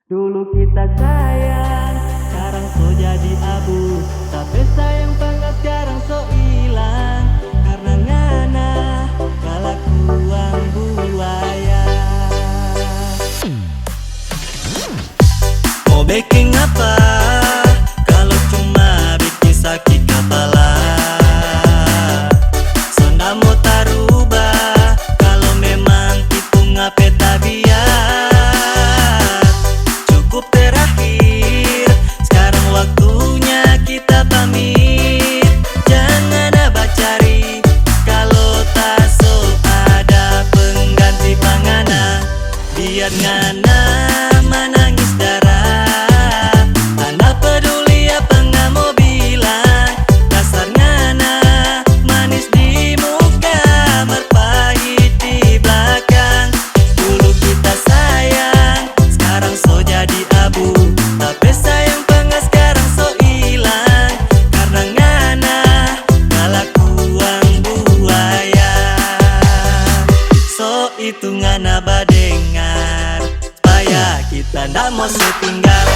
Dulu kita sayang, sekarang so jadi abu. Tapi sayang banget sekarang so hilang. Karena ngana kelakuan buaya. Mau baking apa kalau cuma bikin sakit kepala? Sonda mau tarubah kalau memang itu ngape tabiat. Cukup terakhir, sekarang waktunya kita pamit. Jangan abah cari kalau tak so ada pengganti pangana. Biar ngana menangis darah, anak peduli apa nggak mau bilang. Dasar ngana manis di muka, merpahit di belakang. Dulu kita sayang, sekarang so jadi abu. Tapi sayang banget sekarang so hilang. Karena ngana kelakuan buaya. So itu ngana badengar, supaya kita ndak mau setinggal.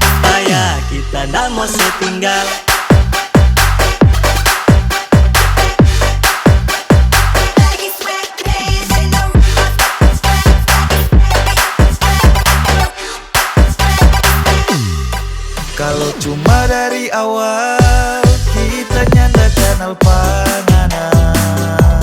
Supaya kita ndak mau setinggal. Kalau cuma dari awal kita nyanda kenal panganan,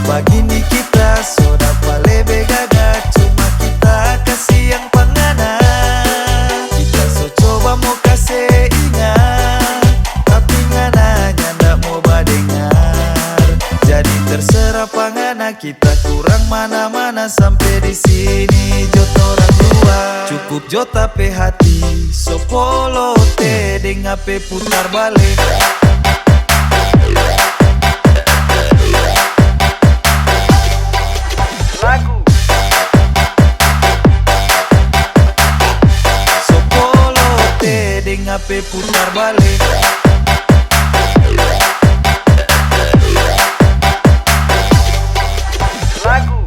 begini kita sudah lebih gagah. Cuma kita kasih yang panganan. Kita so coba mau kasih ingat, tapi ngana nyanda mau badengar. Jadi terserah pangana, kita kurang mana-mana. Sampai di sini joto orang tua, cukup jota pe hati. Sopolo te deng ape putar balik. Lagu Sopolo te deng ape putar balik. Lagu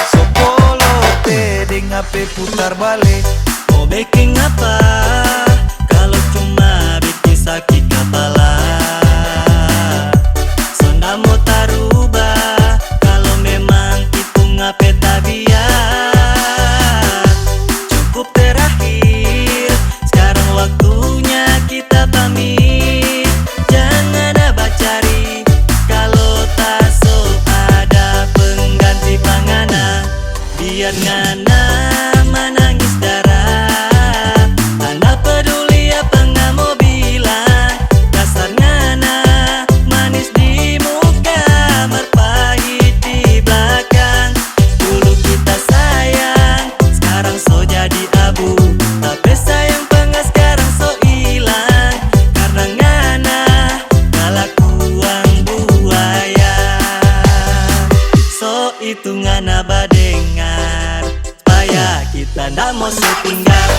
Sopolo te deng ape putar balik. Mau baking apa kalau cuma bikin sakit kepala? Sonda mau tarubah kalau memang itu ngape tabiat. Cukup terakhir, sekarang waktunya kita pamit. Jangan abah cari kalau tak so ada pengganti pangana. Biar ngana menangis darah, anak peduli apa nggak mau bilang. Dasar ngana manis di muka, merpahit di belakang. Dulu kita sayang, sekarang so jadi abu. Tapi sayang banget sekarang so hilang. Karena ngana kelakuan buaya. So itu ngana badengar, supaya kita ndak mau setinggal.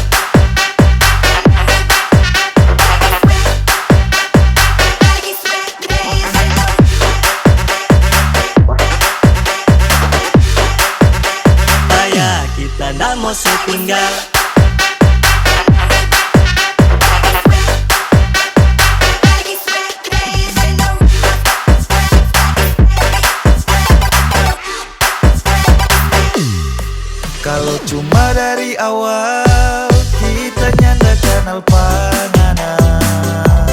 Supaya kita ndak mau setinggal. Kalau cuma dari awal kita nyanda kenal panganan,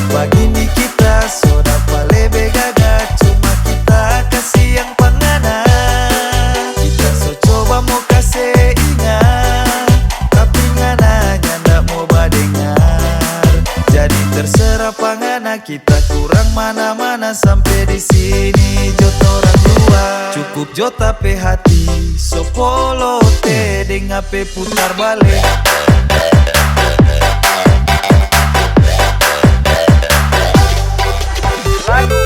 begini kita sudah lebih gagah. Cuma kita kasih yang panganan. Kita so coba mau kasih ingat, tapi ngana nyanda mau badengar. Jadi terserah pangana, kita kurang mana-mana. Sampai di sini joto orang tua, cukup jota pe hati. Sopolo te deng ape putar balik. Lagu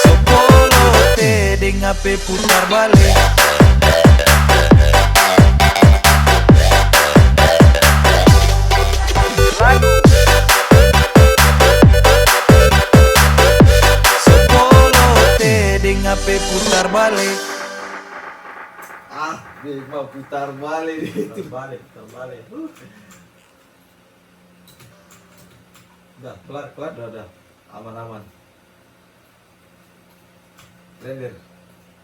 Sopolo te deng ape HP putar balik. Sepolote ding HP putar balik. Dia mau putar balik itu. Putar balik. Udah, kelar, udah. Aman-aman. Render.